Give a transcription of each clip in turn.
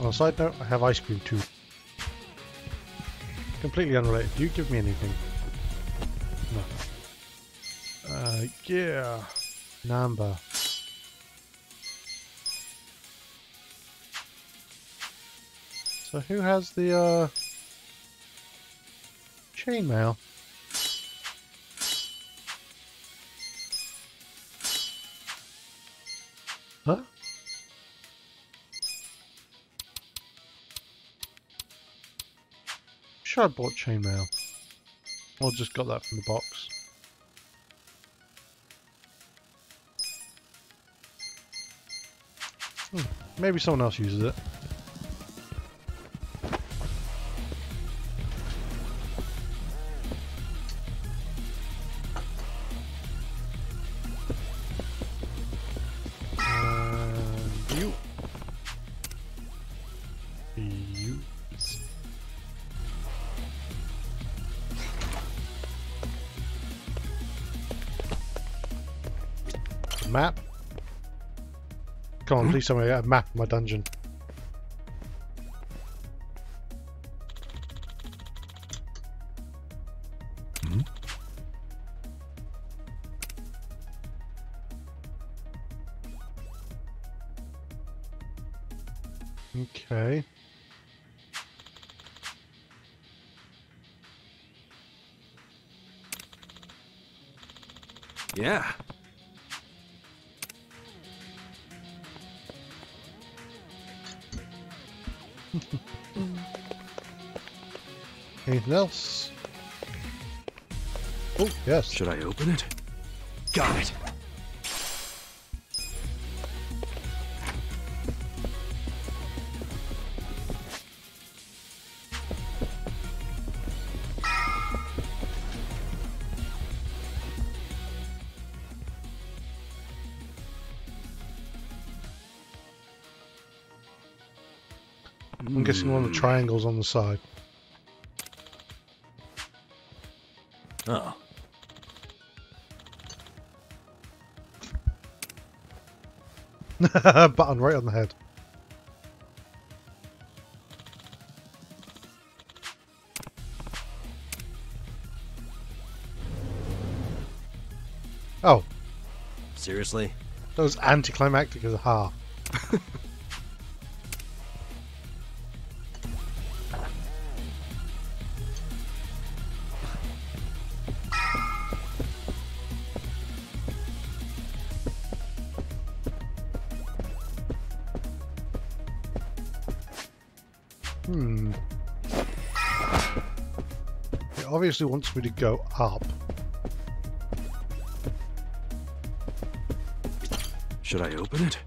On a side note, I have ice cream too. Completely unrelated. Do you give me anything? No. Yeah. Nanba. So who has the chainmail? Huh? Sure, I bought chainmail. Or just got that from the box. Maybe someone else uses it. Map? Come on, please tell me I got a map of my dungeon. Okay. Yeah. Anything else? Oh, yes. Should I open it? Got it. I'm guessing one of the triangles on the side. Oh. Button right on the head. Oh. Seriously? That was anticlimactic as a half. It obviously wants me to go up. Should I open it?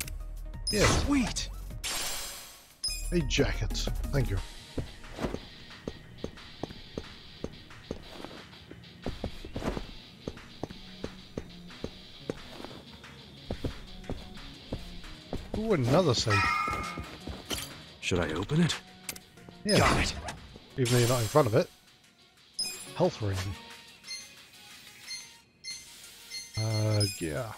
Yes. Sweet. A jacket. Thank you. Ooh, another safe. Should I open it? Yeah. Got it. Even though you're not in front of it. Health ring. Yeah.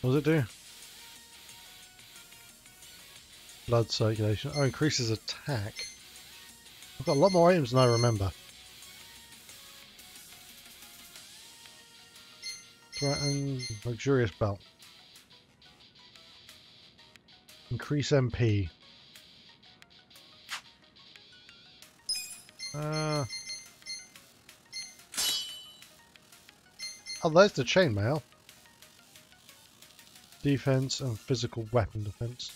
What does it do? Blood circulation. Oh, increases attack. I've got a lot more items than I remember. Threaten luxurious belt. Increase MP. Oh, there's the chainmail. Defense and physical weapon defense.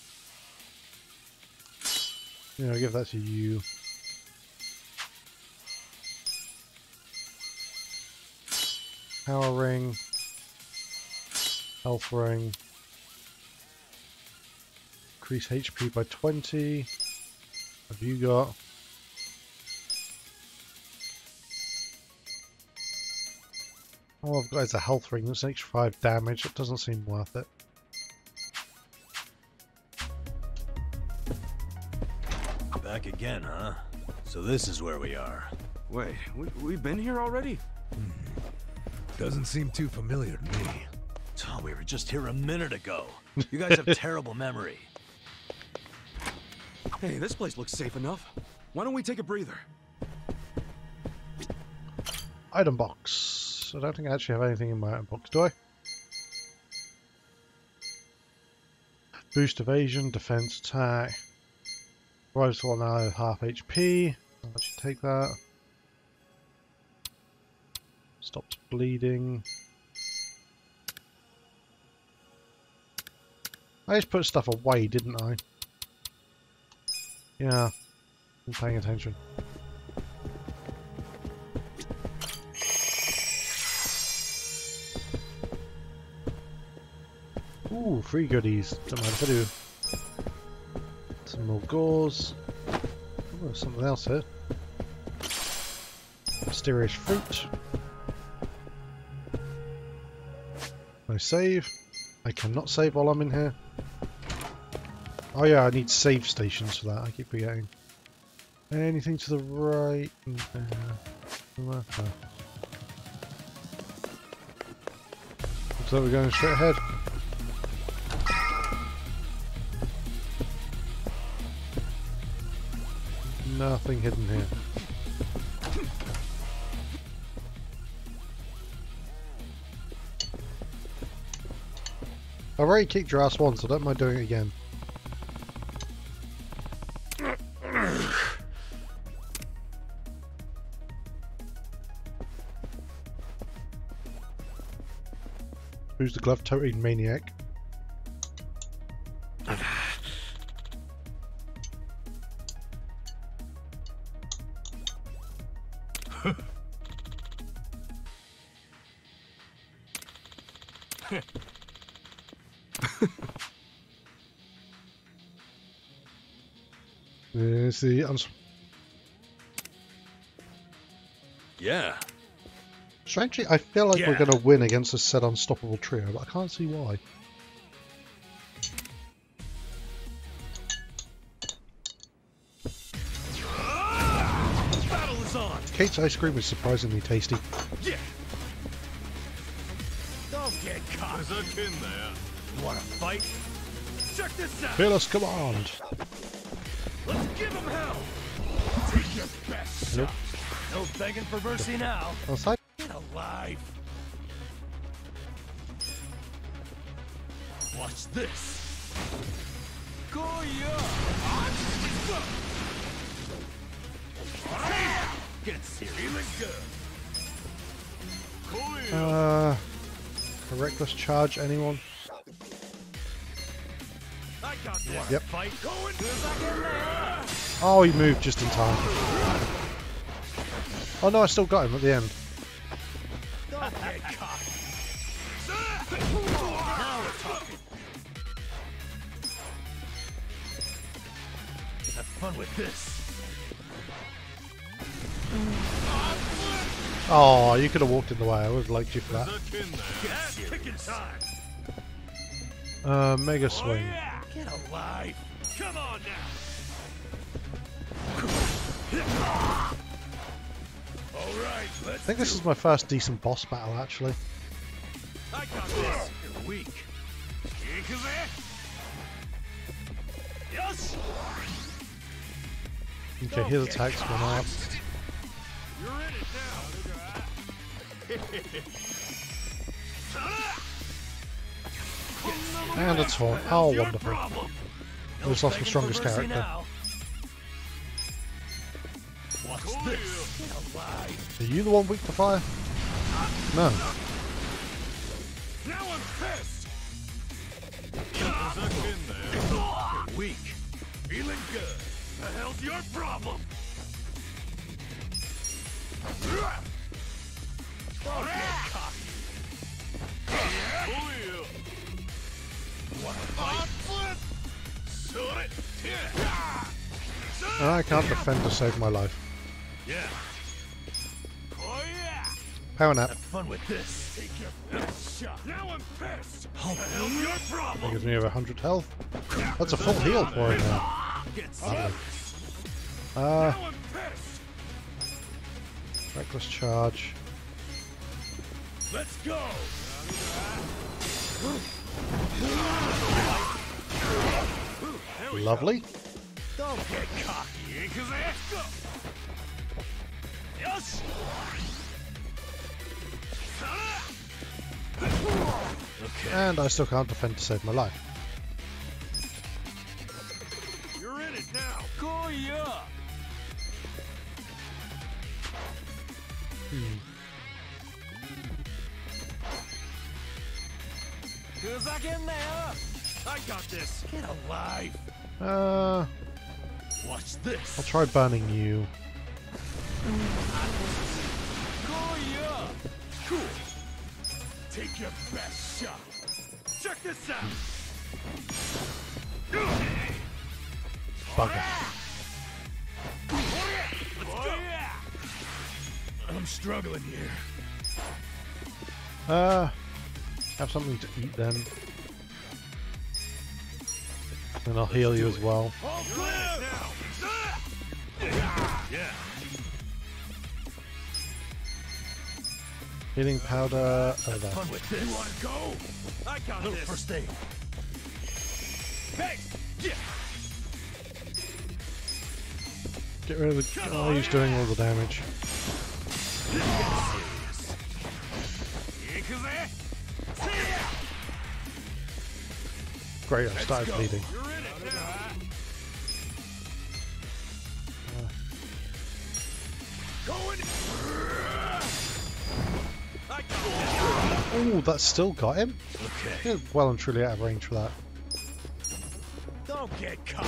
Yeah, I'll give that to you. Power ring. Health ring. Increase HP by 20. What have you got? All I've got is a health ring. That's an extra 5 damage. It doesn't seem worth it. Back again, huh? So this is where we are. Wait, we've been here already? Doesn't seem too familiar to me. Oh, we were just here a minute ago. You guys have terrible memory. Hey, this place looks safe enough. Why don't we take a breather? Item box. I don't think I actually have anything in my item box, do I? Boost evasion, defense, attack. Revives one now half HP. I'll actually take that. Stops bleeding. I just put stuff away, didn't I? Yeah, I'm paying attention. Ooh, free goodies. Don't mind if I do. Some more gauze. Oh, there's something else here. Mysterious fruit. No save. I cannot save while I'm in here. Oh yeah, I need save stations for that. I keep forgetting. Anything to the right? No. Looks like we're going straight ahead. Nothing hidden here. I've already kicked your ass once, so I don't mind doing it again. Who's the glove-toting maniac? There's the Yeah. Strangely, I feel like we're going to win against this said unstoppable trio, but I can't see why. Battle is on. Kate's ice cream is surprisingly tasty. Yeah. Don't get caught. There's a kin there. Want to fight? Check this out. Fearless command. Let's give him hell. Take your best Nope. shot. No begging for mercy now. Outside. Get alive. Watch this. Go ya. Get serious. Good. A reckless charge, anyone? I got this. Yep. Fight going. Second there. Oh, he moved just in time. Oh no, I still got him at the end. Don't get caught. Now we're talking. Have fun with this. Oh, you could have walked in the way. I would have liked you for that. Ass kicking time. Mega swing. Yeah. Get alive. Come on now. All right, I let's think this is my first decent boss battle, actually. I got this. You're weak. Yes. Okay, his attacks went up. You're in it now. And a taunt. Oh, wonderful. I just lost my strongest character. Watch this. Get alive. Are you the one weak to fire? No. Now I'm pissed. You're weak. Feeling good. The hell's your problem? Don't get cocky. Wanna fight? Shoot it. And I can't defend to save my life. Yeah. Oh yeah. Power nap. Have fun with this. Take your best shot. Now I'm pissed. The hell's your That problem? gives me over 100 health. That's a full heal for him now. Get Lovely. serious. Uh, Now I'm pissed. reckless charge. Let's go! Lovely. Don't get cocky, Yakuza! Let's go! Yes! Okay. And I still can't defend to save my life. You're in it now! Go ya! Who's back in there? I got this! Get alive! Watch this! I'll try burning you. Go ya! Cool! Take your best shot! Check this out! Bugger. Let's go! I'm struggling here. Have something to eat then. And I'll heal you as well. All clear now! Yeah. Healing powder. Oh, there. Fun with this. You wanna go? I got this. First aid. Hey! Yeah. Get rid of the. Oh, he's doing all the damage. Great, I started bleeding. You're in it now. Going. Oh, that still got him? Okay. Yeah, well and truly out of range for that. Don't get caught.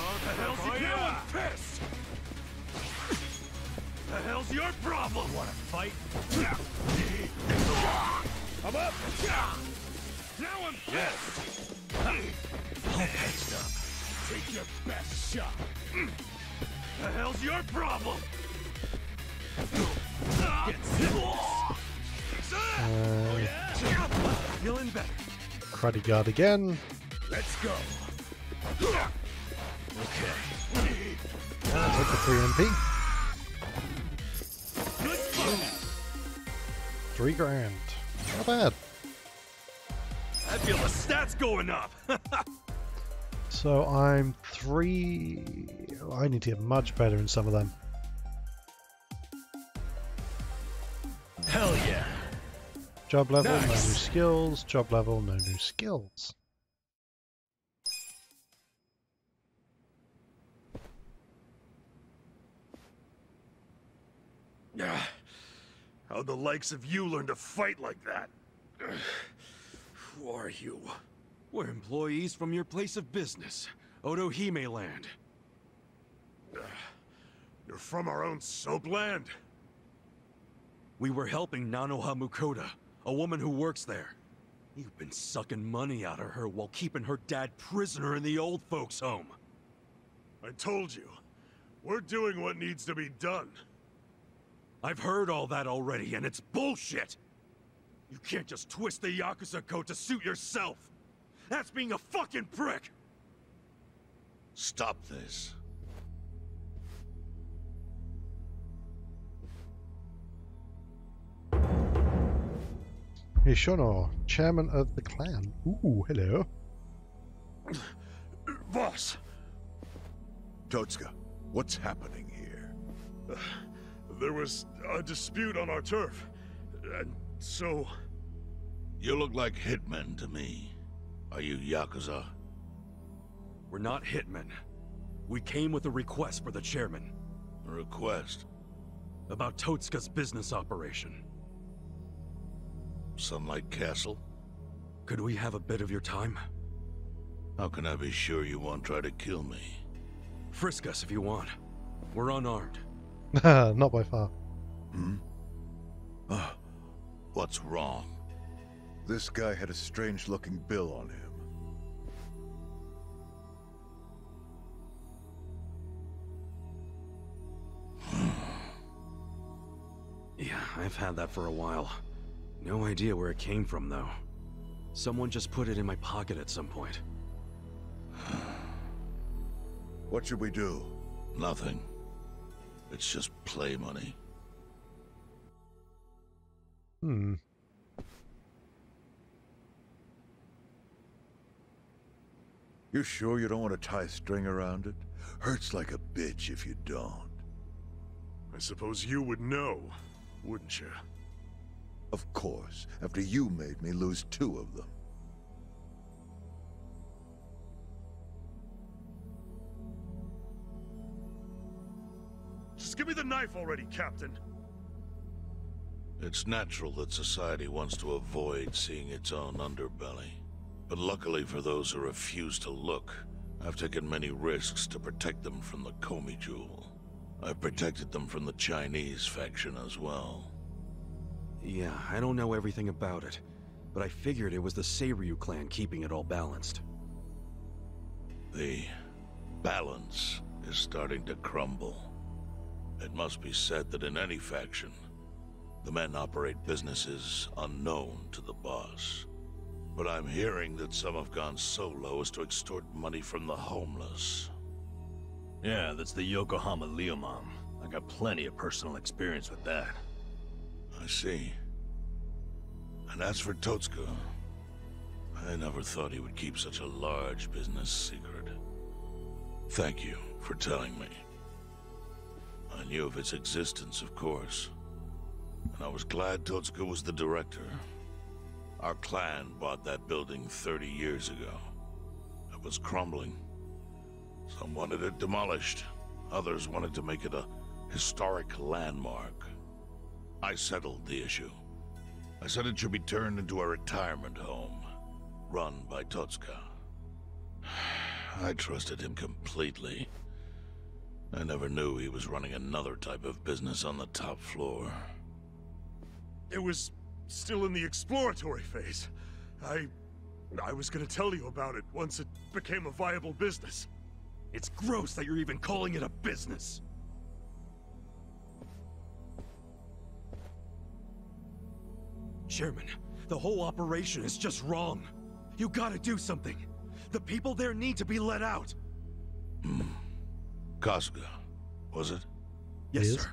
What the hell's he doing? Pissed. The hell's your problem? Want to fight? I'm up. Now I'm pissed. All patched up. Take your best shot. The hell's your problem? Get feeling better. Cruddy guard again. Let's go. Okay. I'll take the 3 MP. 3 grand. Not bad. I feel the stats going up. So I'm 3. I need to get much better in some of them. Hell yeah. Job level, no new Nice. skills. Job level, no new skills. How'd the likes of you learn to fight like that? Who are you? We're employees from your place of business, Otohime Land. You're from our own soap land? We were helping Nanoha Mukoda, a woman who works there. You've been sucking money out of her while keeping her dad prisoner in the old folks' home. I told you. We're doing what needs to be done. I've heard all that already, and it's bullshit! You can't just twist the Yakuza code to suit yourself! That's being a fucking prick! Stop this. Hishono, chairman of the clan. Ooh, hello. Boss! Totsuka, what's happening here? There was a dispute on our turf, and so... You look like hitmen to me. Are you Yakuza? We're not hitmen. We came with a request for the chairman. A request? About Totsuka's business operation. Sunlight Castle? Could we have a bit of your time? How can I be sure you won't try to kill me? Frisk us if you want. We're unarmed. Not by far. Hmm? What's wrong? This guy had a strange-looking bill on him. Yeah, I've had that for a while. No idea where it came from, though. Someone just put it in my pocket at some point. What should we do? Nothing. It's just play money. Hmm. You sure you don't want to tie a string around it? Hurts like a bitch if you don't. I suppose you would know, wouldn't you? Of course, after you made me lose 2 of them. Just give me the knife already, Captain. It's natural that society wants to avoid seeing its own underbelly. But luckily for those who refuse to look, I've taken many risks to protect them from the Komi Jewel. I've protected them from the Chinese faction as well. Yeah, I don't know everything about it, but I figured it was the Seiryu clan keeping it all balanced. The balance is starting to crumble. It must be said that in any faction, the men operate businesses unknown to the boss. But I'm hearing that some have gone so low as to extort money from the homeless. Yeah, that's the Yokohama Leomom. I got plenty of personal experience with that. I see. And as for Totsuka, I never thought he would keep such a large business secret. Thank you for telling me. I knew of its existence, of course. And I was glad Totsuka was the director. Our clan bought that building 30 years ago. It was crumbling. Some wanted it demolished. Others wanted to make it a historic landmark. I settled the issue. I said it should be turned into a retirement home, run by Totsuka. I trusted him completely. I never knew he was running another type of business on the top floor. It was still in the exploratory phase. I was gonna tell you about it once it became a viable business. It's gross that you're even calling it a business. Chairman, the whole operation is just wrong. You gotta do something. The people there need to be let out. Kasuga, was it? Yes, Yes. sir.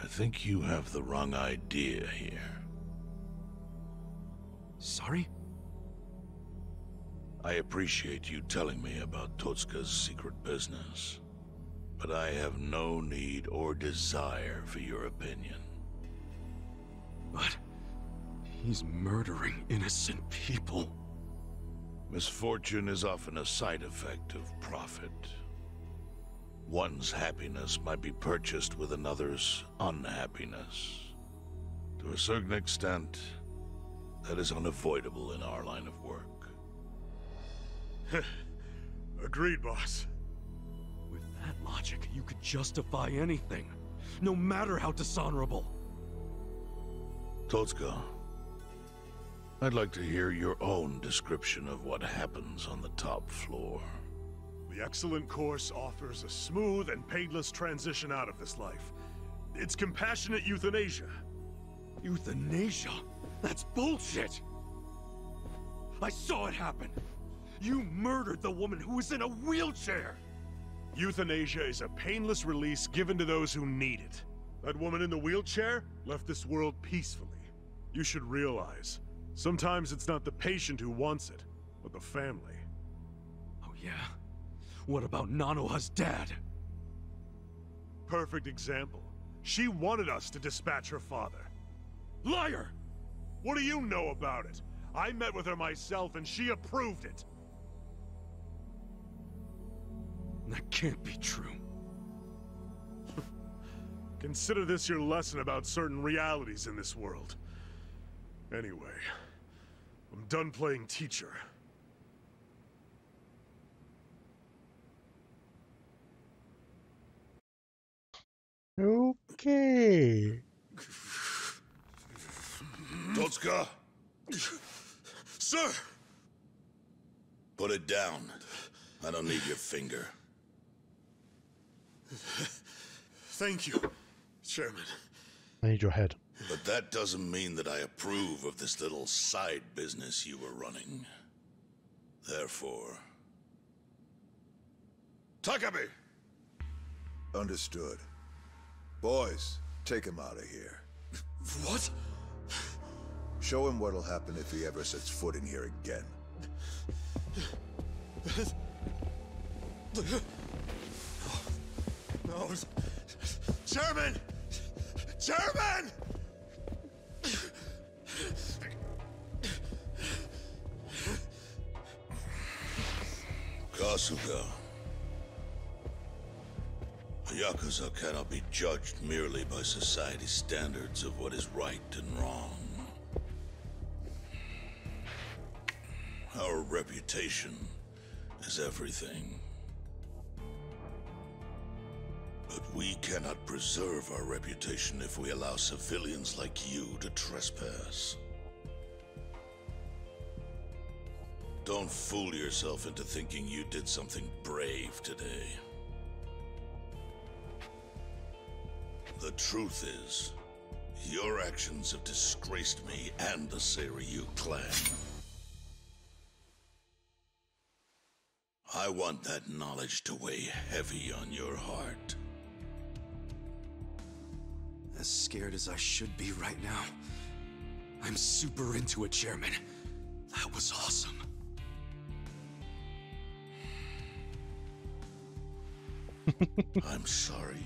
I think you have the wrong idea here. Sorry? I appreciate you telling me about Totsuka's secret business, but I have no need or desire for your opinion. But he's murdering innocent people. Misfortune is often a side effect of profit. One's happiness might be purchased with another's unhappiness. To a certain extent, that is unavoidable in our line of work. Agreed, boss. With that logic, you could justify anything, no matter how dishonorable. Totsuka, I'd like to hear your own description of what happens on the top floor. The excellent course offers a smooth and painless transition out of this life. It's compassionate euthanasia. Euthanasia? That's bullshit! I saw it happen! You murdered the woman who was in a wheelchair! Euthanasia is a painless release given to those who need it. That woman in the wheelchair left this world peacefully. You should realize, sometimes it's not the patient who wants it, but the family. Oh yeah? What about Nanoha's dad? Perfect example. She wanted us to dispatch her father. Liar! What do you know about it? I met with her myself and she approved it. That can't be true. Consider this your lesson about certain realities in this world. Anyway, I'm done playing teacher. Okay. Totsuka, Sir! put it down. I don't need your finger. Thank you, Chairman. I need your head. But that doesn't mean that I approve of this little side business you were running. Therefore... Takami! Understood. Boys, take him out of here. What? Show him what'll happen if he ever sets foot in here again. No. Chairman! Chairman! Kasuga. A Yakuza cannot be judged merely by society's standards of what is right and wrong. Our reputation is everything. But we cannot preserve our reputation if we allow civilians like you to trespass. Don't fool yourself into thinking you did something brave today. The truth is, your actions have disgraced me and the Seiryu clan. I want that knowledge to weigh heavy on your heart. As scared as I should be right now, I'm super into it, Chairman. That was awesome. I'm sorry.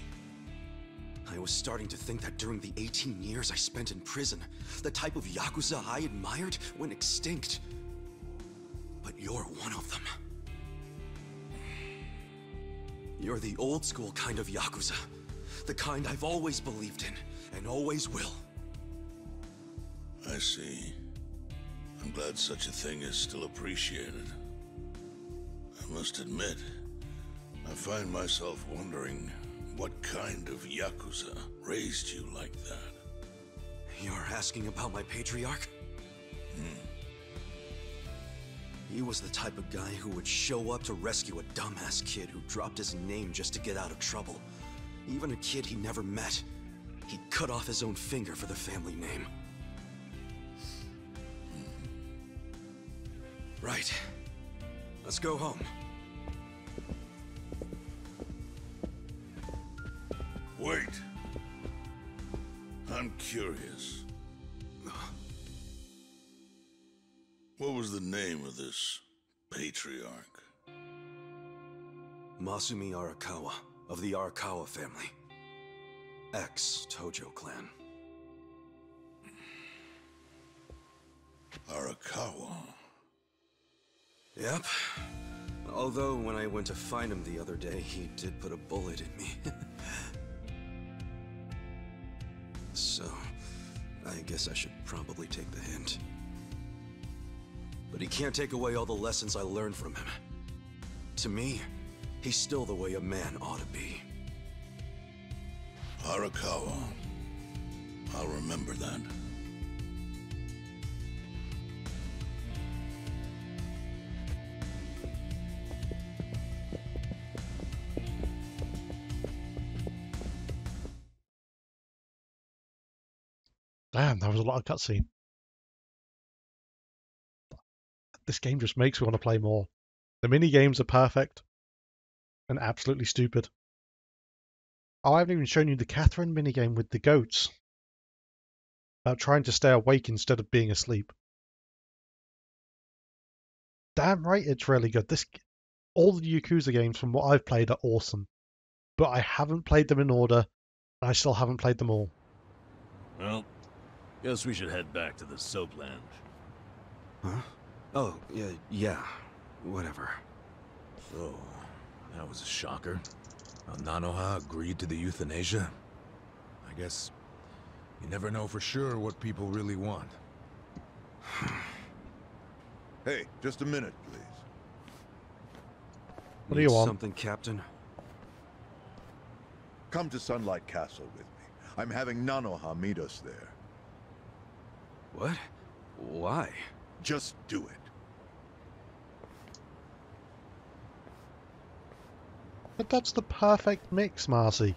I was starting to think that during the 18 years I spent in prison, the type of Yakuza I admired went extinct. But you're one of them. You're the old school kind of Yakuza. The kind I've always believed in, and always will. I see. I'm glad such a thing is still appreciated. I must admit, I find myself wondering what kind of Yakuza raised you like that. You're asking about my patriarch? He was the type of guy who would show up to rescue a dumbass kid who dropped his name just to get out of trouble. Even a kid he never met. He'd cut off his own finger for the family name. Right. Let's go home. Wait. I'm curious. What was the name of this patriarch? Masumi Arakawa, of the Arakawa family. Ex-Tojo clan. Arakawa. Yep. Although when I went to find him the other day, he did put a bullet in me. So, I guess I should probably take the hint. But he can't take away all the lessons I learned from him. To me, he's still the way a man ought to be. Arakawa. I'll remember that. Damn, that was a lot of cutscene. This game just makes me want to play more. The mini games are perfect and absolutely stupid. Oh, I haven't even shown you the Catherine minigame with the goats. About trying to stay awake instead of being asleep. Damn right, it's really good. All the Yakuza games from what I've played are awesome. But I haven't played them in order, and I still haven't played them all. Well, guess we should head back to the soap lounge. Huh? Oh, yeah, whatever. So, that was a shocker. Nanoha agreed to the euthanasia. I guess you never know for sure what people really want. Hey, just a minute, please. What do you want? Something, Captain? Come to Sunlight Castle with me. I'm having Nanoha meet us there. What? Why? Just do it. But that's the perfect mix, Marcy.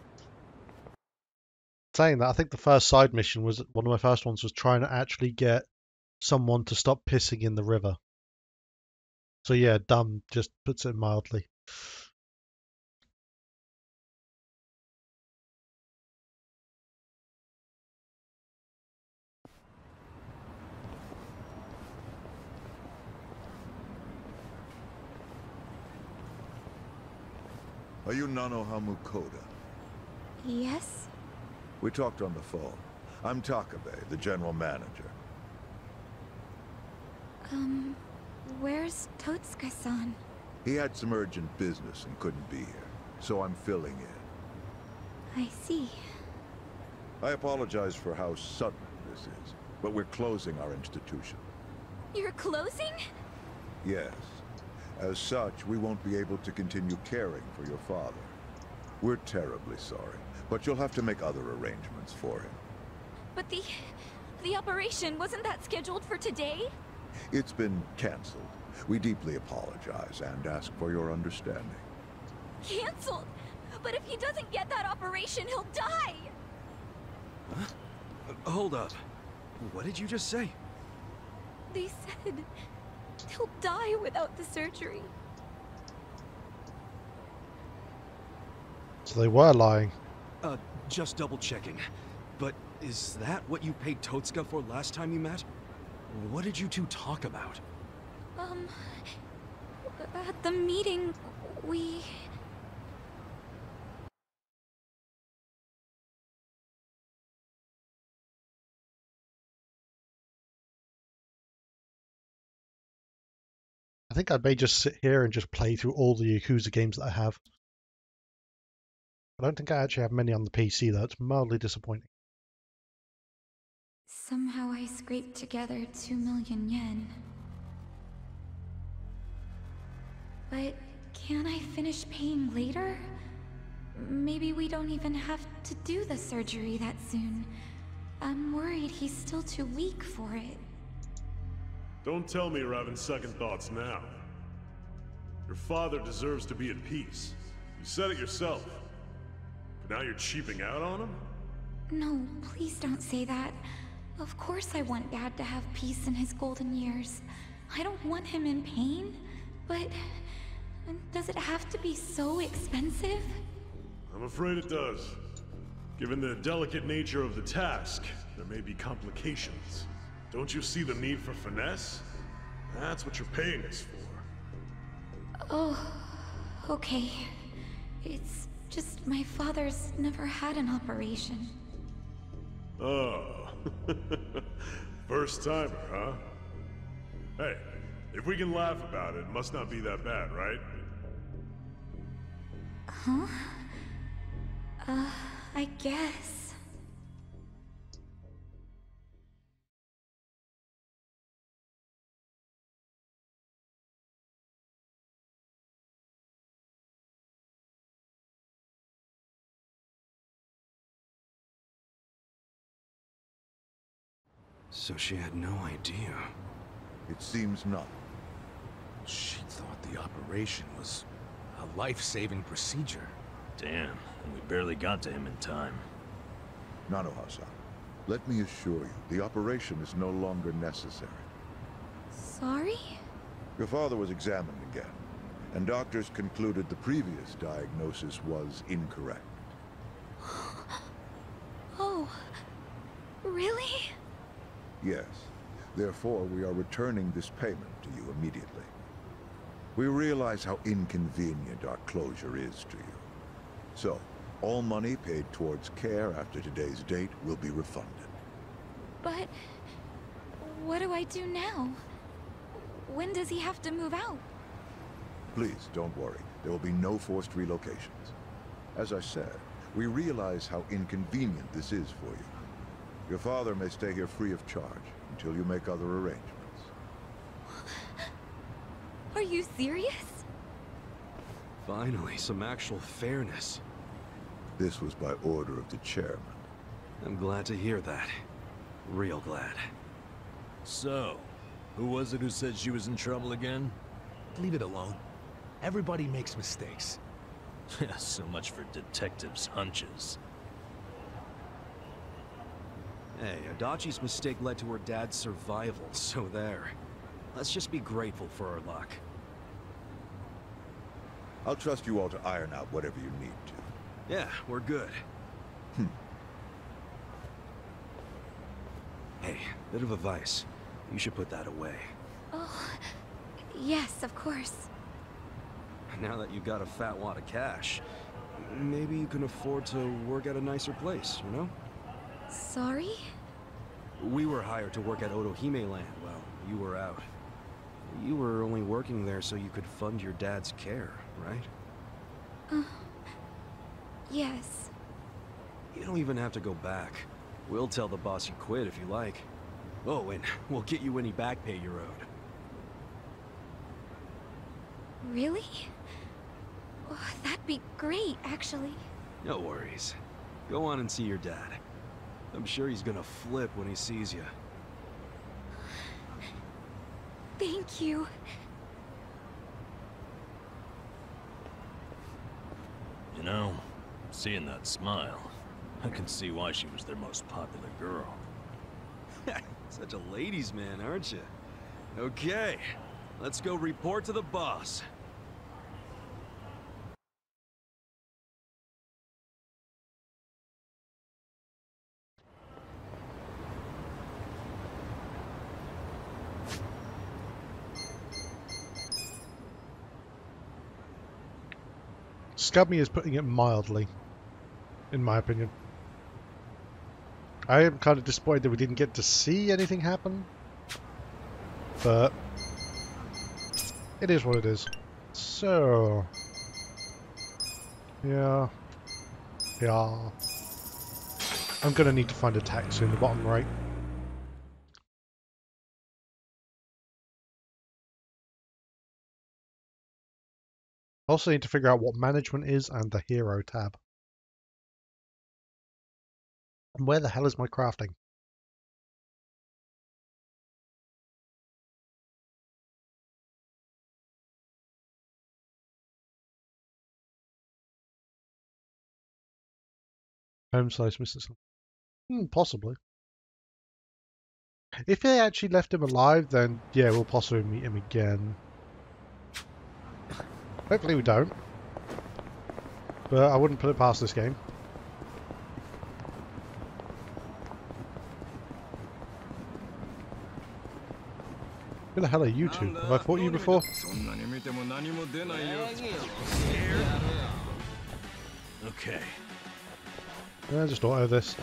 Saying that, I think the first side mission was one of my first ones was trying to actually get someone to stop pissing in the river. So yeah, dumb just puts it mildly. Are you Nanoha Mukoda? Yes? We talked on the phone. I'm Takabe, the general manager. Where's Totsuka-san? He had some urgent business and couldn't be here, so I'm filling in. I see. I apologize for how sudden this is, but we're closing our institution. You're closing? Yes. As such, we won't be able to continue caring for your father. We're terribly sorry, but you'll have to make other arrangements for him. But the operation, wasn't that scheduled for today? It's been canceled. We deeply apologize and ask for your understanding. Canceled? But if he doesn't get that operation, he'll die! Huh? Hold up. What did you just say? They said he'll die without the surgery. So they were lying. Just double checking. But is that what you paid Totsuka for last time you met? What did you two talk about? At the meeting, we... I think I may just sit here and just play through all the Yakuza games that I have. I don't think I actually have many on the PC though. It's mildly disappointing. Somehow I scraped together 2 million yen. But can't I finish paying later? Maybe we don't even have to do the surgery that soon. I'm worried he's still too weak for it. Don't tell me you're having second thoughts now. Your father deserves to be at peace. You said it yourself. But now you're cheaping out on him? No, please don't say that. Of course I want Dad to have peace in his golden years. I don't want him in pain, but does it have to be so expensive? I'm afraid it does. Given the delicate nature of the task, there may be complications. Don't you see the need for finesse? That's what you're paying us for. Oh, okay. It's just my father's never had an operation. Oh, first timer, huh? Hey, if we can laugh about it, it must not be that bad, right? Huh? I guess. So she had no idea. It seems not. She thought the operation was a life-saving procedure. Damn, and we barely got to him in time. Nanoha-san, let me assure you, the operation is no longer necessary. Sorry? Your father was examined again, and doctors concluded the previous diagnosis was incorrect. Oh, really? Yes. Therefore, we are returning this payment to you immediately. We realize how inconvenient our closure is to you. So, all money paid towards care after today's date will be refunded. But what do I do now? When does he have to move out? Please, don't worry. There will be no forced relocations. As I said, we realize how inconvenient this is for you. Your father may stay here free of charge until you make other arrangements. Are you serious? Finally, some actual fairness. This was by order of the chairman. I'm glad to hear that. Real glad. So, who was it who said she was in trouble again? Leave it alone. Everybody makes mistakes. So much for detectives' hunches. Hey, Adachi's mistake led to her dad's survival, so there. Let's just be grateful for our luck. I'll trust you all to iron out whatever you need to. Yeah, we're good. Hey, bit of advice. You should put that away. Oh, yes, of course. now that you got a fat wad of cash, maybe you can afford to work at a nicer place, you know? Sorry? We were hired to work at Otohime Land while you were out. You were only working there so you could fund your dad's care, right? Yes. You don't even have to go back. We'll tell the boss you quit if you like. Oh, and we'll get you any back pay you're owed. Really? Oh, that'd be great, actually. No worries. Go on and see your dad. I'm sure he's gonna flip when he sees you. Thank you. You know, seeing that smile, I can see why she was their most popular girl. Such a ladies' man, aren't you? Okay, let's go report to the boss. Scummy is putting it mildly, in my opinion. I am kind of disappointed that we didn't get to see anything happen, but it is what it is. So, yeah. I'm gonna need to find a taxi in the bottom right. I also need to figure out what management is and the hero tab. And where the hell is my crafting? Home slice misses. Possibly. If they actually left him alive, then yeah, we'll possibly meet him again. Hopefully we don't. But I wouldn't put it past this game. Who the hell are you two? Have I fought you before? Okay. Yeah, just auto this.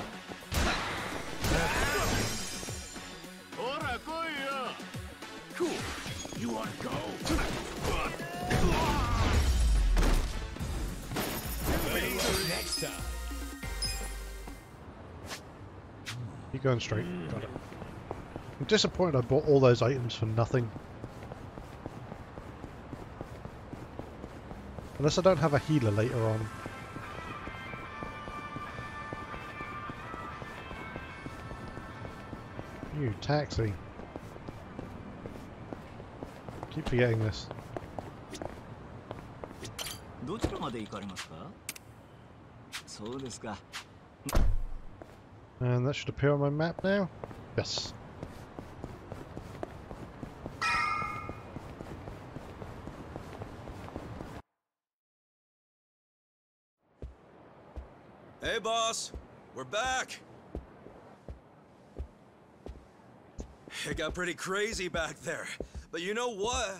Cool. You wanna go? Next time. You're going straight. Got it. I'm disappointed I bought all those items for nothing. Unless I don't have a healer later on. You taxi. Keep forgetting this. And that should appear on my map now? Yes. Hey, boss. We're back. It got pretty crazy back there. But you know what?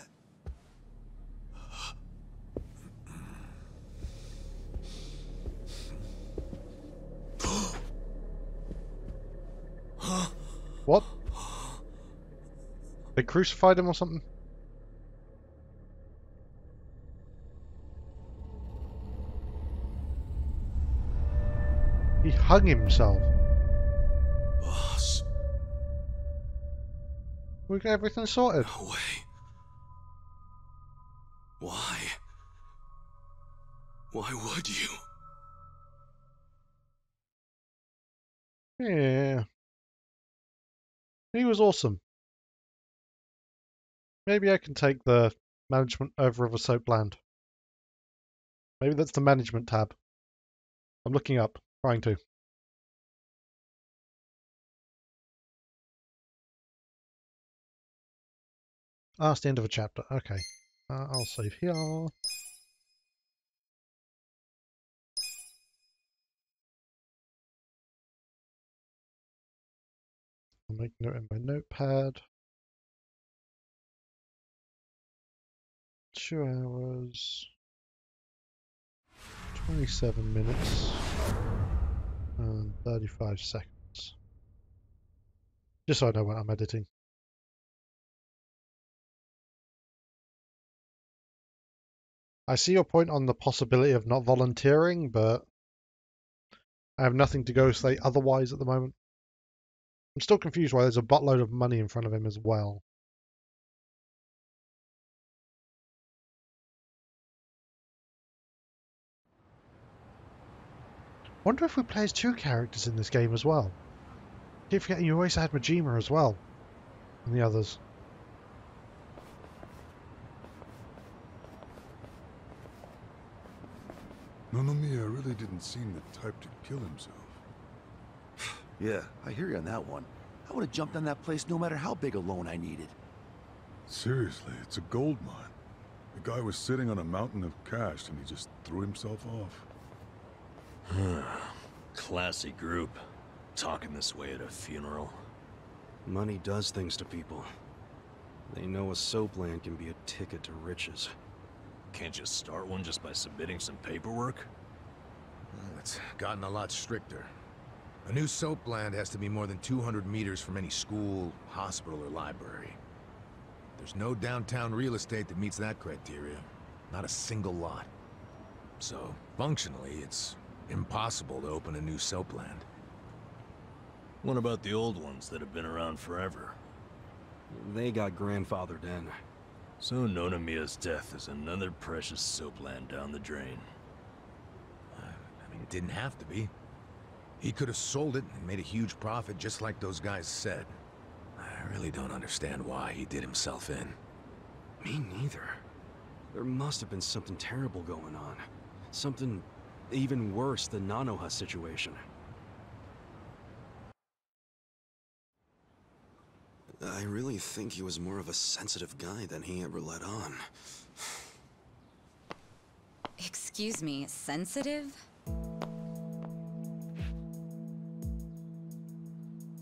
What? They crucified him or something? He hung himself. Boss. We got everything sorted. No way. Why? Why would you? Yeah. He was awesome. Maybe I can take the management over of a soap land. Maybe that's the management tab. I'm looking up, trying to. Ah, it's the end of a chapter. Okay. I'll save here. I'll make a note in my notepad. 2 hours. 27 minutes and 35 seconds. Just so I know when I'm editing. I see your point on the possibility of not volunteering, but I have nothing to go say otherwise at the moment. I'm still confused why there's a buttload of money in front of him as well. Wonder if we play as two characters in this game as well. Keep forgetting you always had Majima as well, and the others. Nonomiya really didn't seem the type to kill himself. Yeah, I hear you on that one. I would have jumped on that place no matter how big a loan I needed. Seriously, it's a gold mine. The guy was sitting on a mountain of cash and he just threw himself off. Classy group. Talking this way at a funeral. Money does things to people. They know a soap land can be a ticket to riches. Can't you start one just by submitting some paperwork? Well, it's gotten a lot stricter. A new soap land has to be more than 200 meters from any school, hospital, or library. There's no downtown real estate that meets that criteria. Not a single lot. So, functionally, it's impossible to open a new soap land. What about the old ones that have been around forever? They got grandfathered in. So Nonomiya's death is another precious soap land down the drain. I mean, it didn't have to be. He could have sold it and made a huge profit just like those guys said. I really don't understand why he did himself in. Me neither. There must have been something terrible going on. Something even worse than Nanoha's situation. I really think he was more of a sensitive guy than he ever let on. Excuse me, sensitive?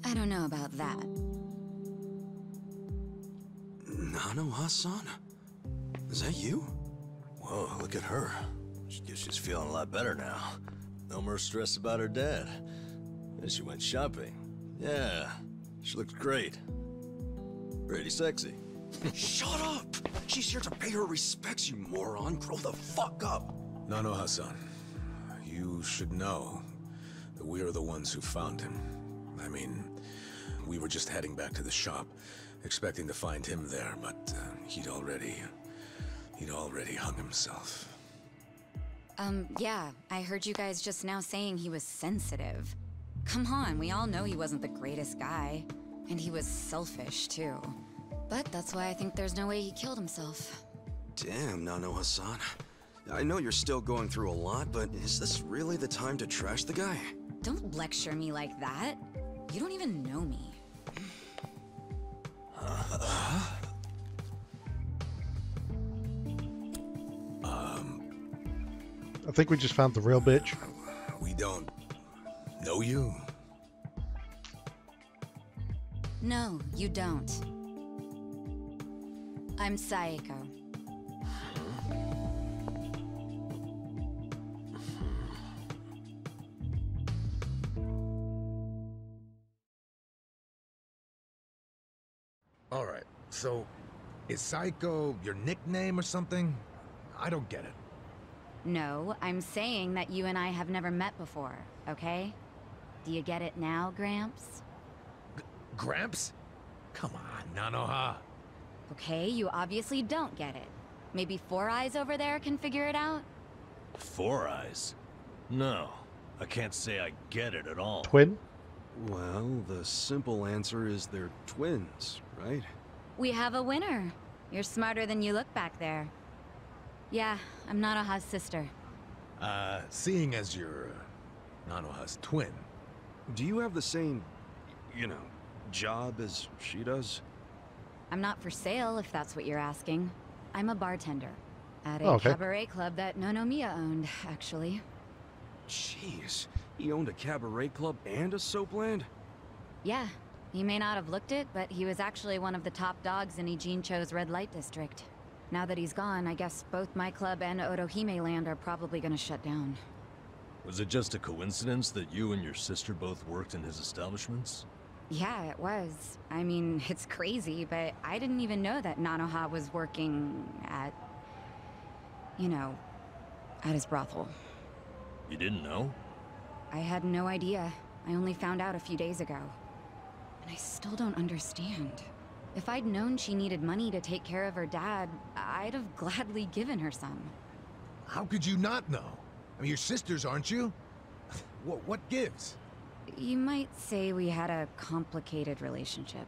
I don't know about that. Nanoha-san? Is that you? Whoa, look at her. She's feeling a lot better now. No more stress about her dad. And she went shopping. Yeah, she looks great. Pretty sexy. Shut up! She's here to pay her respects, you moron. Grow the fuck up! Nanoha-san, you should know that we are the ones who found him. I mean, we were just heading back to the shop, expecting to find him there, but he'd already hung himself. Yeah, I heard you guys just now saying he was sensitive. Come on, we all know he wasn't the greatest guy. And he was selfish, too. But that's why I think there's no way he killed himself. Damn, Nanoha-san. I know you're still going through a lot, but is this really the time to trash the guy? Don't lecture me like that. You don't even know me. I think we just found the real bitch. We don't know you? No, you don't. I'm Saeko. Alright, so is Saeko your nickname or something? I don't get it. No, I'm saying that you and I have never met before, okay? Do you get it now, Gramps? Gramps? Come on, Nanoha. Okay, you obviously don't get it. Maybe Four Eyes over there can figure it out? Four Eyes? No, I can't say I get it at all. Twin? Well, the simple answer is they're twins, right? We have a winner. You're smarter than you look back there. Yeah, I'm Nanoha's sister. Seeing as you're Nanoha's twin. Do you have the same, job as she does? I'm not for sale, if that's what you're asking. I'm a bartender. At a cabaret club that Nonomiya owned, actually. Jeez, he owned a cabaret club and a soap land? Yeah, he may not have looked it, but he was actually one of the top dogs in Ijincho's red light district. Now that he's gone, I guess both my club and Otohime land are probably gonna shut down. Was it just a coincidence that you and your sister both worked in his establishments? Yeah, it was. I mean, it's crazy, but I didn't even know that Nanoha was working at... you know, at his brothel. You didn't know? I had no idea. I only found out a few days ago. And I still don't understand. If I'd known she needed money to take care of her dad, I'd have gladly given her some. How could you not know? I mean, you're sisters, aren't you? What gives? You might say we had a complicated relationship.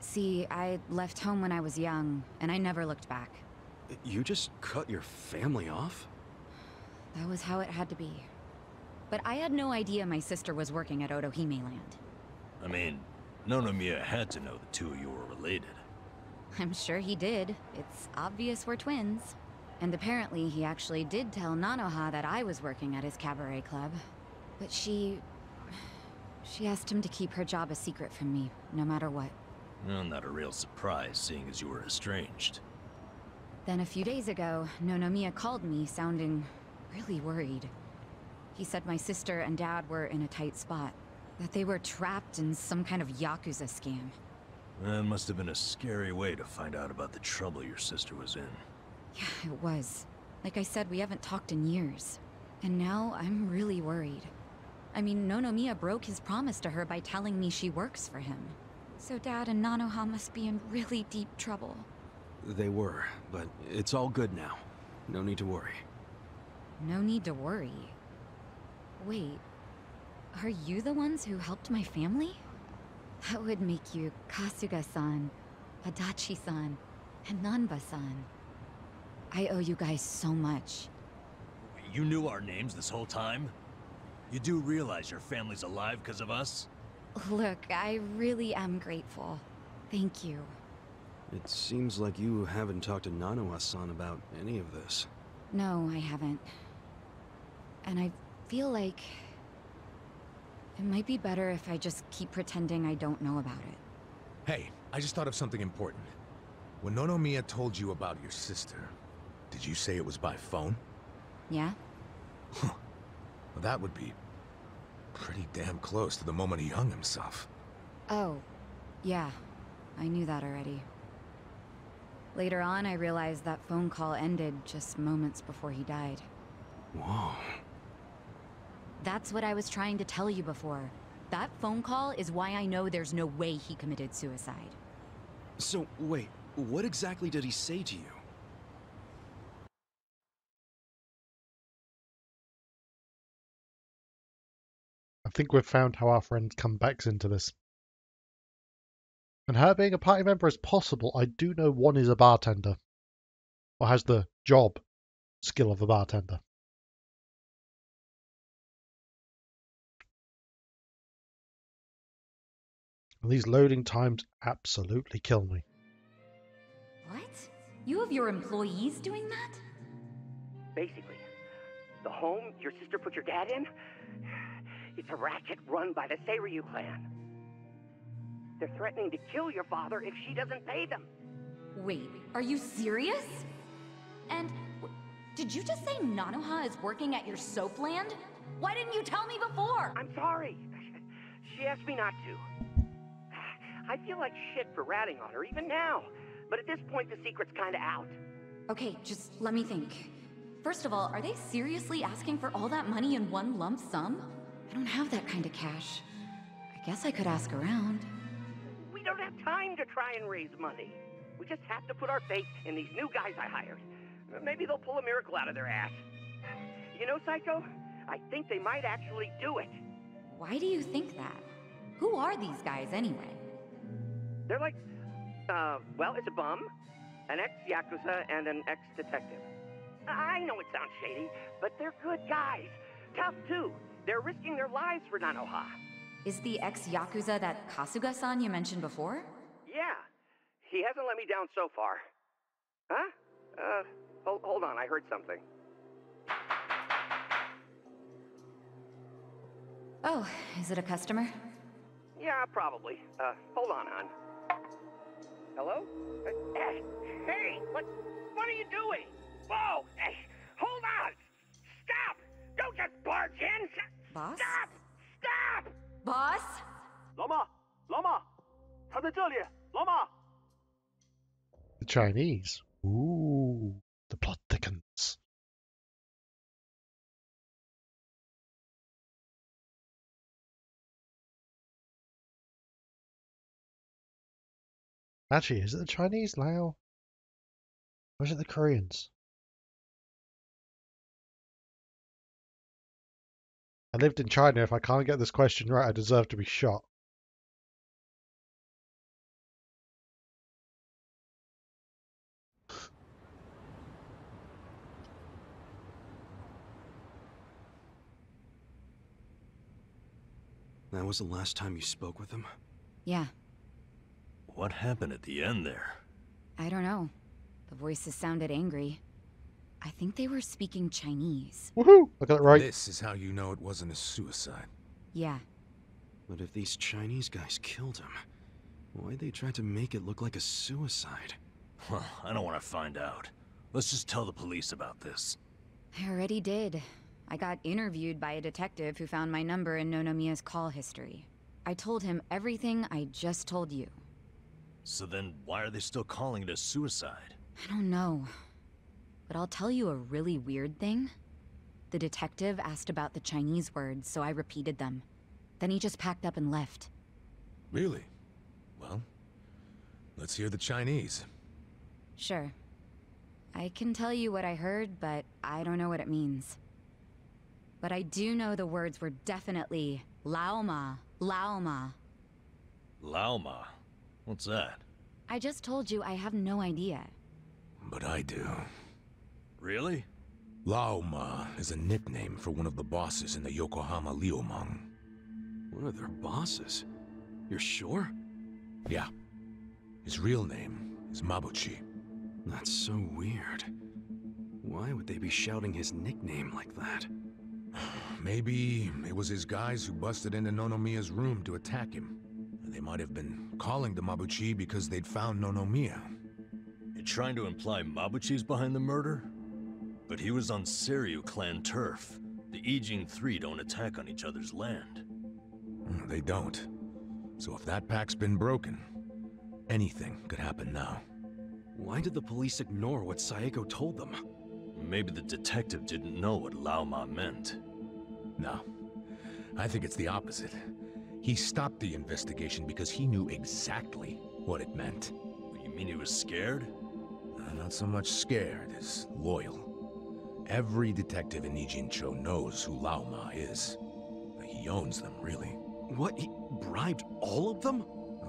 See, I left home when I was young, and I never looked back. You just cut your family off? That was how it had to be. But I had no idea my sister was working at Otohime Land. I mean, Nonomiya had to know the two of you were related. I'm sure he did. It's obvious we're twins. And apparently he actually did tell Nanoha that I was working at his cabaret club. But she asked him to keep her job a secret from me, no matter what. Well, not a real surprise, seeing as you were estranged. Then a few days ago, Nonomiya called me, sounding really worried. He said my sister and dad were in a tight spot. That they were trapped in some kind of Yakuza scam. That must have been a scary way to find out about the trouble your sister was in. Yeah, it was. Like I said, we haven't talked in years. And now I'm really worried. I mean, Nonomiya broke his promise to her by telling me she works for him. So Dad and Nanoha must be in really deep trouble. They were, but it's all good now. No need to worry. No need to worry. Wait, are you the ones who helped my family? That would make you Kasuga-san, Adachi-san, and Nanba-san. I owe you guys so much. You knew our names this whole time? You do realize your family's alive because of us? Look, I really am grateful. Thank you. It seems like you haven't talked to Nanoha-san about any of this. No, I haven't. And I feel like it might be better if I just keep pretending I don't know about it. Hey, I just thought of something important. When Nonomiya told you about your sister, did you say it was by phone? Yeah? Well, that would be pretty damn close to the moment he hung himself. Oh, yeah. I knew that already. Later on, I realized that phone call ended just moments before he died. Whoa. That's what I was trying to tell you before. That phone call is why I know there's no way he committed suicide. So, wait, what exactly did he say to you? I think we've found how our friend comebacks into this. And her being a party member is possible. I do know one is a bartender. Or has the job skill of a bartender. And these loading times absolutely kill me. What? You have your employees doing that? Basically, the home your sister put your dad in, it's a racket run by the Seiryu clan. They're threatening to kill your father if she doesn't pay them. Wait, are you serious? And did you just say Nanoha is working at your soap land? Why didn't you tell me before? I'm sorry. She asked me not to. I feel like shit for ratting on her, even now. But at this point, the secret's kinda out. Okay, just let me think. First of all, are they seriously asking for all that money in one lump sum? I don't have that kind of cash. I guess I could ask around. We don't have time to try and raise money. We just have to put our faith in these new guys I hired. Maybe they'll pull a miracle out of their ass. You know, Saeko? I think they might actually do it. Why do you think that? Who are these guys anyway? They're like, well, it's a bum, an ex-Yakuza, and an ex-detective. I know it sounds shady, but they're good guys. Tough, too. They're risking their lives for Nanoha. Is the ex-Yakuza that Kasuga-san you mentioned before? Yeah. He hasn't let me down so far. Huh? Hold on, I heard something. Oh, is it a customer? Yeah, probably. Hold on, hon. Hello? Hey, what are you doing? Whoa! Hey, hold on! Stop! Don't just barge in! Boss? Stop! Stop! Boss? 老马，老马，他在这里，老马。 The Chinese. Ooh, the plot thickens. Actually, is it the Chinese, Lao? Or is it the Koreans? I lived in China. If I can't get this question right, I deserve to be shot. That was the last time you spoke with him? Yeah, What happened at the end there? I don't know. The voices sounded angry. I think they were speaking Chinese. Woohoo! I got it right. This is how you know it wasn't a suicide. Yeah. But if these Chinese guys killed him, why'd they try to make it look like a suicide? Well, I don't want to find out. Let's just tell the police about this. I already did. I got interviewed by a detective who found my number in Nonomiya's call history. I told him everything I just told you. So then, why are they still calling it a suicide? I don't know. But I'll tell you a really weird thing. The detective asked about the Chinese words, so I repeated them. Then he just packed up and left. Really? Well, let's hear the Chinese. Sure. I can tell you what I heard, but I don't know what it means. But I do know the words were definitely Laoma, Laoma. Laoma? What's that? I just told you I have no idea. But I do. Really? Laoma is a nickname for one of the bosses in the Yokohama Liumang. One of their bosses? You're sure? Yeah. His real name is Mabuchi. That's so weird. Why would they be shouting his nickname like that? Maybe it was his guys who busted into Nonomiya's room to attack him. They might have been calling to Mabuchi because they'd found Nonomiya. You're trying to imply Mabuchi's behind the murder? But he was on Seiryu clan turf. The Ijin Three don't attack on each other's land. They don't. So if that pack's been broken, anything could happen now. Why did the police ignore what Saeko told them? Maybe the detective didn't know what Laoma meant. No. I think it's the opposite. He stopped the investigation because he knew exactly what it meant. You mean he was scared? Not so much scared as loyal. Every detective in Ijincho knows who Laoma is. He owns them, really. What? He bribed all of them?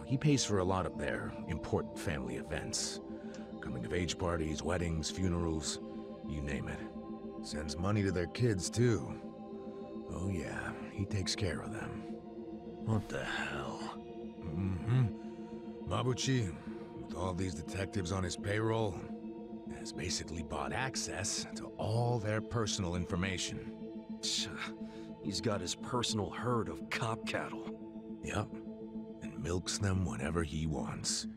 He pays for a lot of their important family events. Coming-of-age parties, weddings, funerals, you name it. Sends money to their kids, too. Oh yeah, he takes care of them. What the hell? Mm-hmm. Mabuchi, with all these detectives on his payroll, has basically bought access to all their personal information. He's got his personal herd of cop cattle. Yep. And milks them whenever he wants.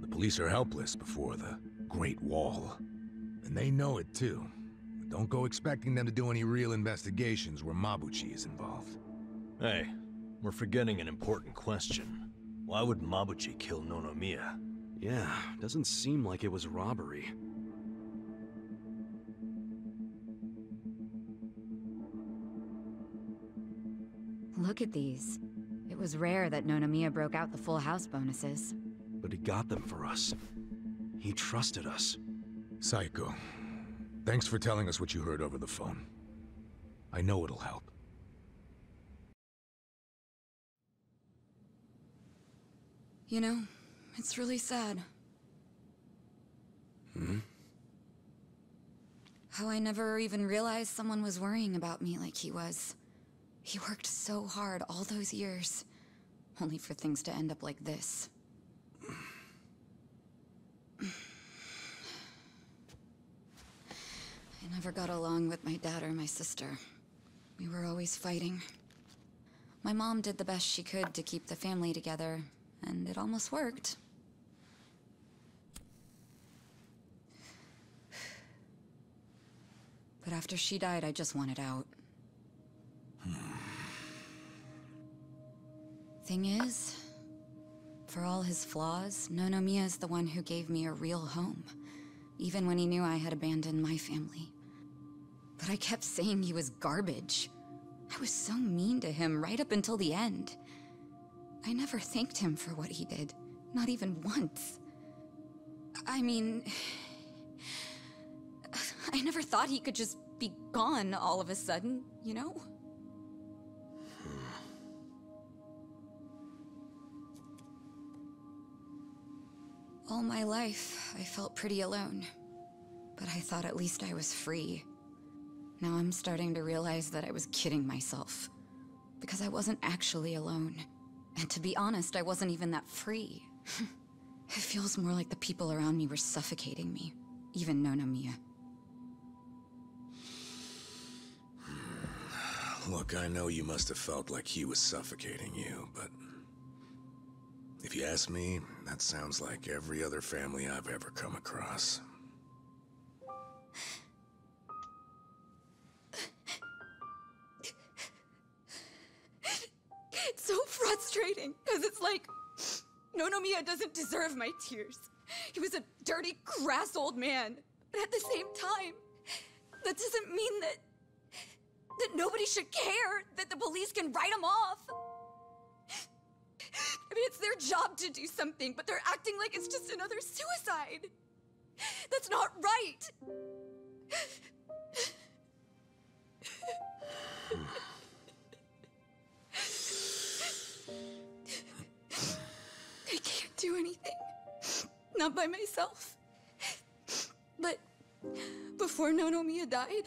The police are helpless before the Great Wall. And they know it too. Don't go expecting them to do any real investigations where Mabuchi is involved. Hey, we're forgetting an important question. Why would Mabuchi kill Nonomiya? Yeah, doesn't seem like it was robbery. Look at these. It was rare that Nonomiya broke out the full house bonuses. But he got them for us. He trusted us. Saeko, thanks for telling us what you heard over the phone. I know it'll help. You know, it's really sad. How I never even realized someone was worrying about me like he was. He worked so hard all those years, only for things to end up like this. I never got along with my dad or my sister. We were always fighting. My mom did the best she could to keep the family together, and it almost worked. But after she died, I just wanted out. Thing is, for all his flaws, Nonomiya is the one who gave me a real home, even when he knew I had abandoned my family. But I kept saying he was garbage. I was so mean to him right up until the end. I never thanked him for what he did, not even once. I mean, I never thought he could just be gone all of a sudden, you know? All my life, I felt pretty alone. But I thought at least I was free. Now I'm starting to realize that I was kidding myself. Because I wasn't actually alone. And to be honest, I wasn't even that free. It feels more like the people around me were suffocating me. Even Nonomiya. Look, I know you must have felt like he was suffocating you, but... if you ask me, that sounds like every other family I've ever come across. It's so frustrating, because it's like... Nonomiya doesn't deserve my tears. He was a dirty, crass old man. But at the same time, that doesn't mean that nobody should care, that the police can write him off. I mean, it's their job to do something, but they're acting like it's just another suicide. That's not right. I can't do anything. Not by myself. But before Nonomiya died,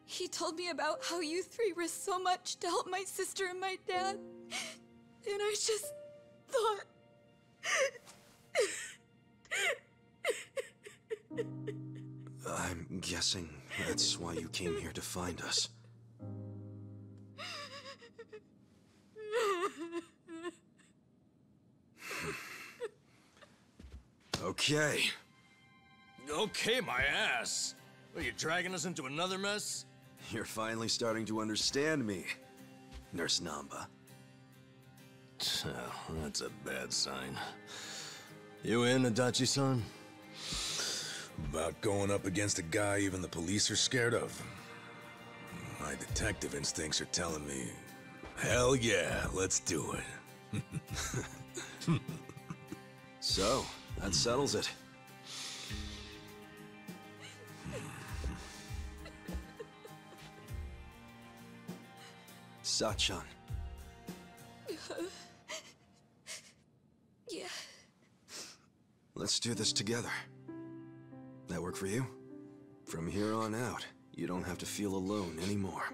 he told me about how you three risked so much to help my sister and my dad. And I just thought... I'm guessing that's why you came here to find us. Okay. Okay, my ass. Are you dragging us into another mess? You're finally starting to understand me, Nurse Nanba. Oh, that's a bad sign. You in, Adachi-san? About going up against a guy even the police are scared of. My detective instincts are telling me, hell yeah, let's do it. So, that settles it. Sachan. Yeah. Let's do this together. That work for you? From here on out, you don't have to feel alone anymore.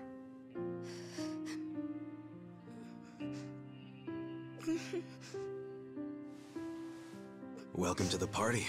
Welcome to the party.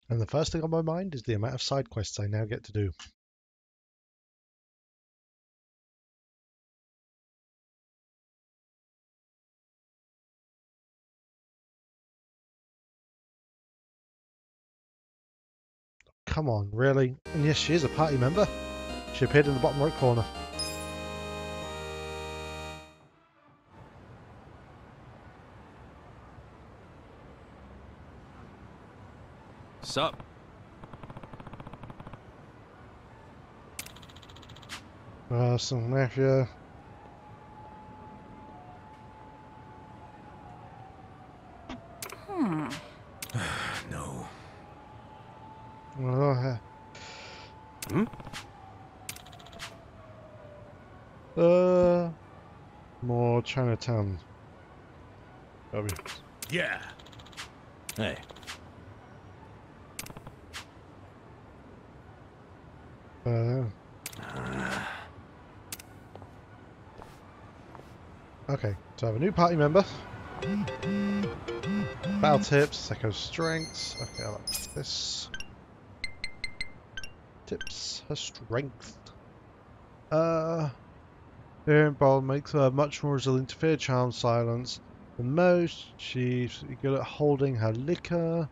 And the first thing on my mind is the amount of side quests I now get to do. Come on, really? And yes, she is a party member. She appeared in the bottom right corner. Sup? Some mafia. No. More Chinatown. Yeah. Hey. Okay, so I have a new party member. Battle tips, Saeko strengths. Okay, I like this. Tips, her strength. Her bowl makes her much more resilient to fear, charm, silence than most. She's good at holding her liquor,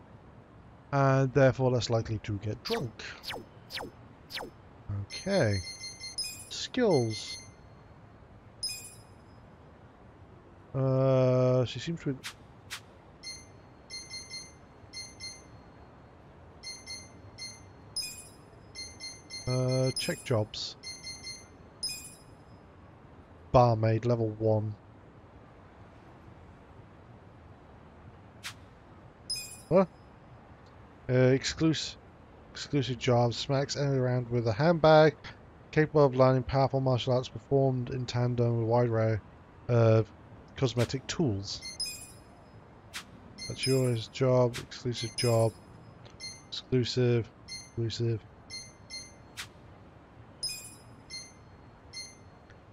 and therefore less likely to get drunk. Okay. Skills. She seems to... check jobs. Barmaid, level 1. What? Exclusive jobs. Smacks enemy around with a handbag. Capable of learning powerful martial arts performed in tandem with a wide array of cosmetic tools. That's yours. Job. Exclusive job. Exclusive. Exclusive.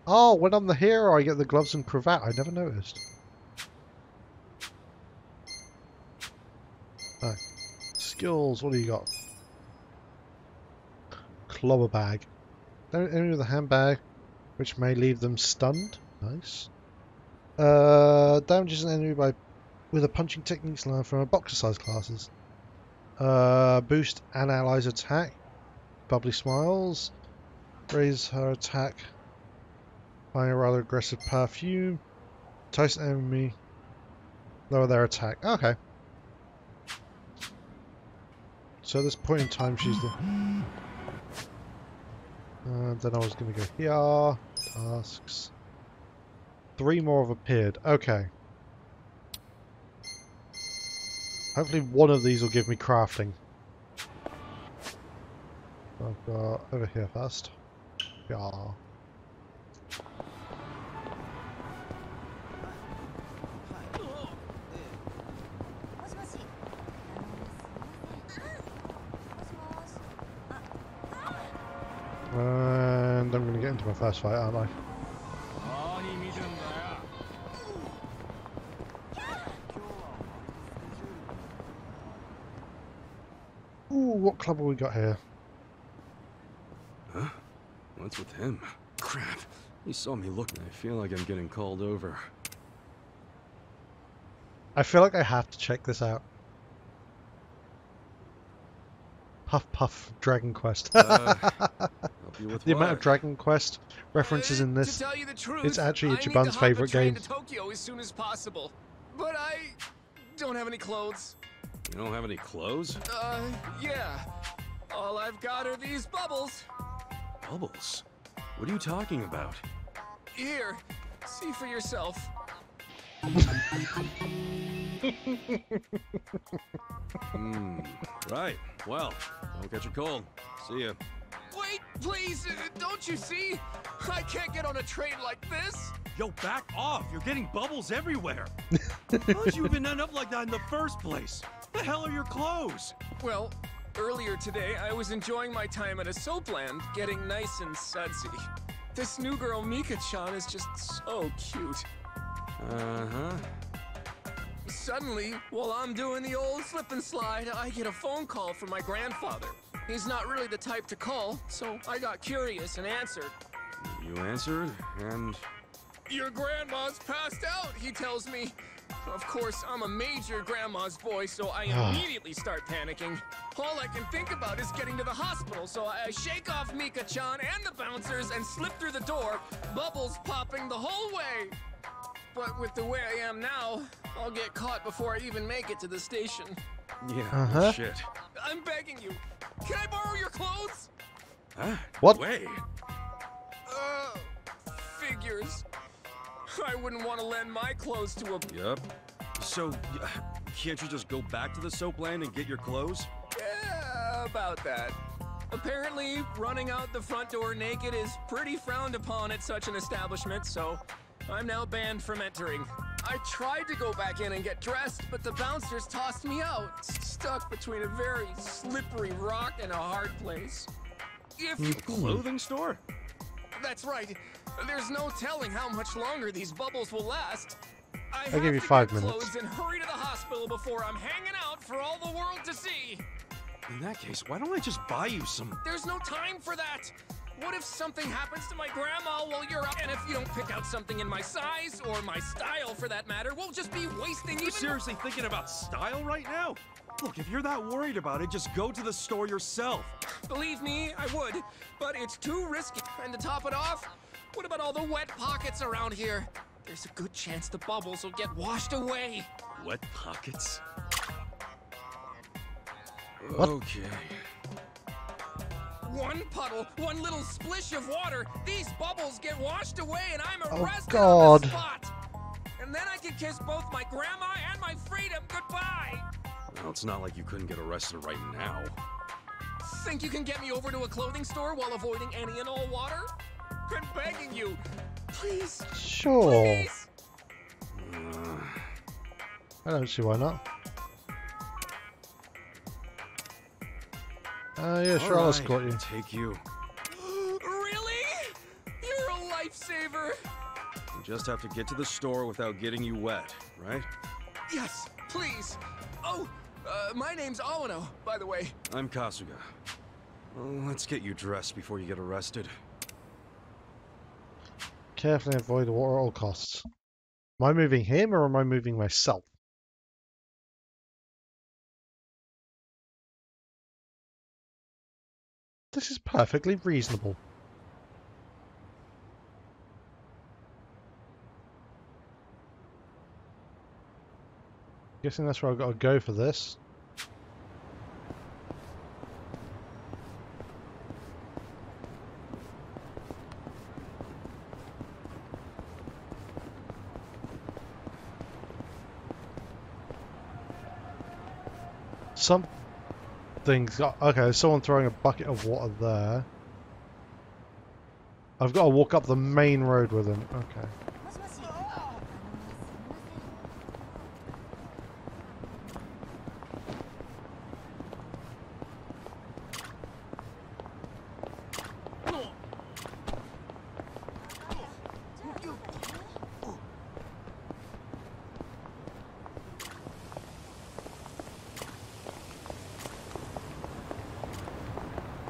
Oh, when I'm the hero, I get the gloves and cravat. I never noticed. Right. Skills. What do you got? Clobber bag. Enemy with a handbag, which may leave them stunned. Nice. Damages an enemy with a punching techniques learned from a boxer-sized classes. Boost an ally's attack. Bubbly smiles. Raise her attack. Applying a rather aggressive perfume. Entice an enemy. Lower their attack. Okay. So at this point in time, she's the... then I was going to go here. Tasks. 3 more have appeared. Okay. Hopefully one of these will give me crafting. I've got over here first. Yeah. And I'm going to get into my first fight, aren't I? Ooh, what club have we got here? Huh? What's with him? Crap. He saw me look. I feel like I'm getting called over. I feel like I have to check this out. Puff Puff Dragon Quest. Help you with The what? amount of Dragon Quest references in this, To tell you the truth, it's actually I need to Ichiban's hop a favourite train game. to Tokyo as soon as possible. But I don't have any clothes. You don't have any clothes? Yeah. All I've got are these bubbles. Bubbles? What are you talking about? Here, see for yourself. Right. Well, don't catch a cold. See ya. Wait, please, don't you see? I can't get on a train like this. Yo, back off! You're getting bubbles everywhere! How'd you even end up like that in the first place? The hell are your clothes? Well, earlier today, I was enjoying my time at a soap land, getting nice and sudsy. This new girl, Mika-chan, is just so cute. Uh-huh. Suddenly, while I'm doing the old slip and slide, I get a phone call from my grandfather. He's not really the type to call, so I got curious and answered. You answered, and... Your grandma's passed out, he tells me. Of course, I'm a major grandma's boy, so I immediately start panicking. All I can think about is getting to the hospital, so I shake off Mika-chan and the bouncers and slip through the door, bubbles popping the whole way. But with the way I am now, I'll get caught before I even make it to the station. Yeah, shit. I'm begging you. Can I borrow your clothes? Huh? What? Way? Figures. I wouldn't want to lend my clothes to a... Yup. So, can't you just go back to the soap land and get your clothes? Yeah, about that. Apparently, running out the front door naked is pretty frowned upon at such an establishment, so I'm now banned from entering. I tried to go back in and get dressed, but the bouncers tossed me out, stuck between a very slippery rock and a hard place. If you... Clothing store? That's right. There's no telling how much longer these bubbles will last. I'll give you 5 minutes. Clothes and hurry to the hospital before I'm hanging out for all the world to see. In that case, why don't I just buy you some? There's no time for that. What if something happens to my grandma while you're out? And if you don't pick out something in my size, or my style for that matter, we'll just be wasting You're seriously thinking about style right now? Look, if you're that worried about it, just go to the store yourself. Believe me, I would, but it's too risky. And to top it off, what about all the wet pockets around here? There's a good chance the bubbles will get washed away. Wet pockets? What? Okay. One puddle, one little splish of water, these bubbles get washed away and I'm arrested God. on the spot. And then I can kiss both my grandma and my freedom goodbye. Well, it's not like you couldn't get arrested right now. Think you can get me over to a clothing store while avoiding any and all water? I'm begging you. Please. Sure. Please. I don't see why not. Yeah, sure, I'll escort you. Take you. Really? You're a lifesaver. You just have to get to the store without getting you wet, right? Yes, please. Oh, my name's Awano, by the way. I'm Kasuga. Well, let's get you dressed before you get arrested. Carefully avoid the water at all costs. Am I moving him or am I moving myself? This is perfectly reasonable. Guessing that's where I've got to go for this. Something's got... Okay, there's someone throwing a bucket of water there. I've got to walk up the main road with him. Okay.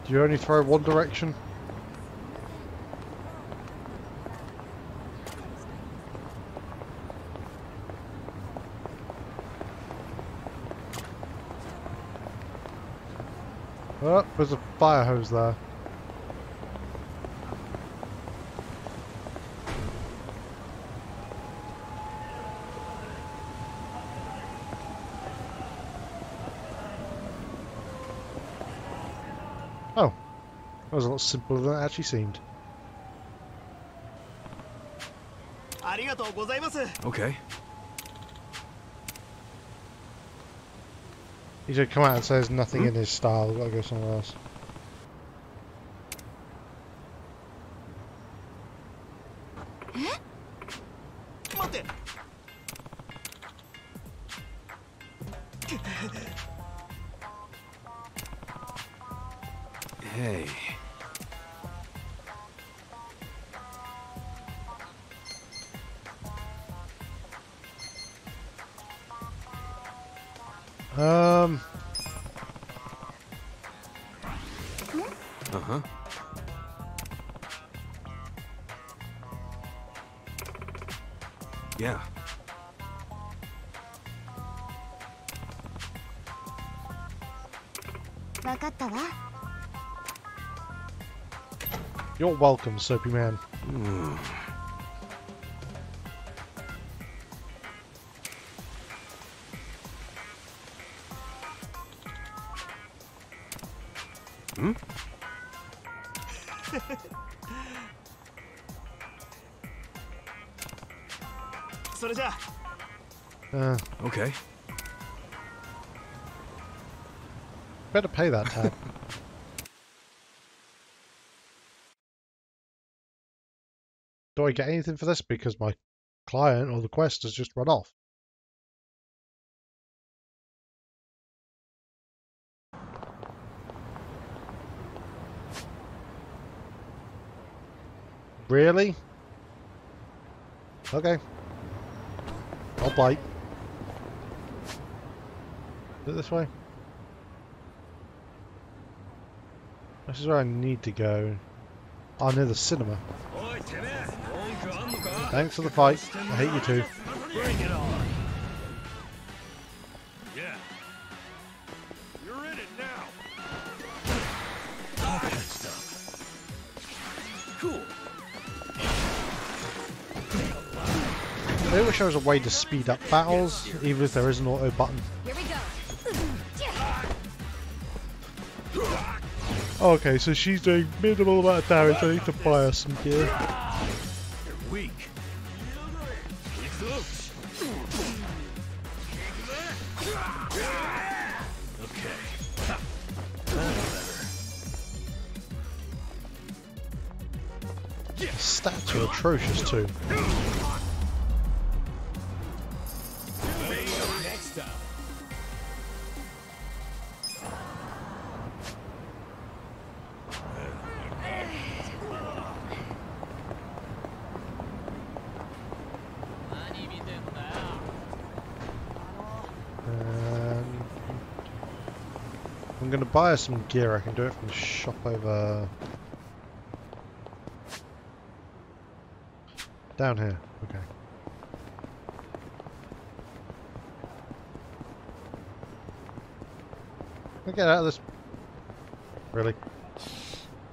Do you only throw one direction? Oh, there's a fire hose there. Oh, that was a lot simpler than it actually seemed. Okay. He should come out and say there's nothing in his style, we've got to go somewhere else. Hey. Uh-huh. Yeah. You're welcome, Soapy Man. Okay. Better pay that tab. Do I get anything for this? Because my client or the quest has just run off. Really? Okay. I'll bite. Is it this way? This is where I need to go. Oh, near the cinema. Thanks for the fight. I hate you too. Bring it on. Yeah. You're in it now. All that stuff. Cool. I wish there was a way to speed up battles, even if there is an auto button. Here we go. Okay, so she's doing minimal amount of damage. I need to buy her some gear. You're weak. It's loose. Okay. The stats are atrocious too. Next time. I'm going to buy her some gear. I can do it from the shop over down here. Okay. Can I get out of this? Really?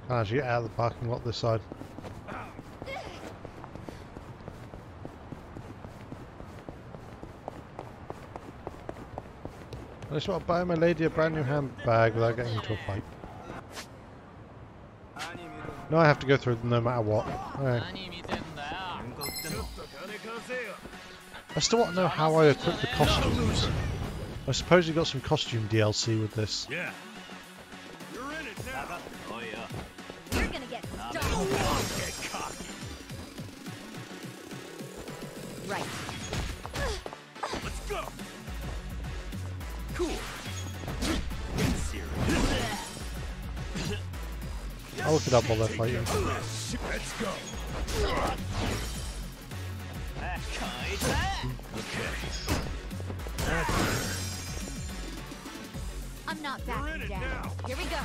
Can't actually get out of the parking lot this side. I just want to buy my lady a brand new handbag without getting into a fight. No, I have to go through them no matter what. Okay. I still want to know how I equip the costumes. I suppose you got some costume DLC with this. Yeah. You're in it now. Oh yeah. You're gonna get stuck. Get cocky. Right. Let's go. Cool. I'll look it up while they're fighting. Let's go. Okay. I'm not backing down. Here we go.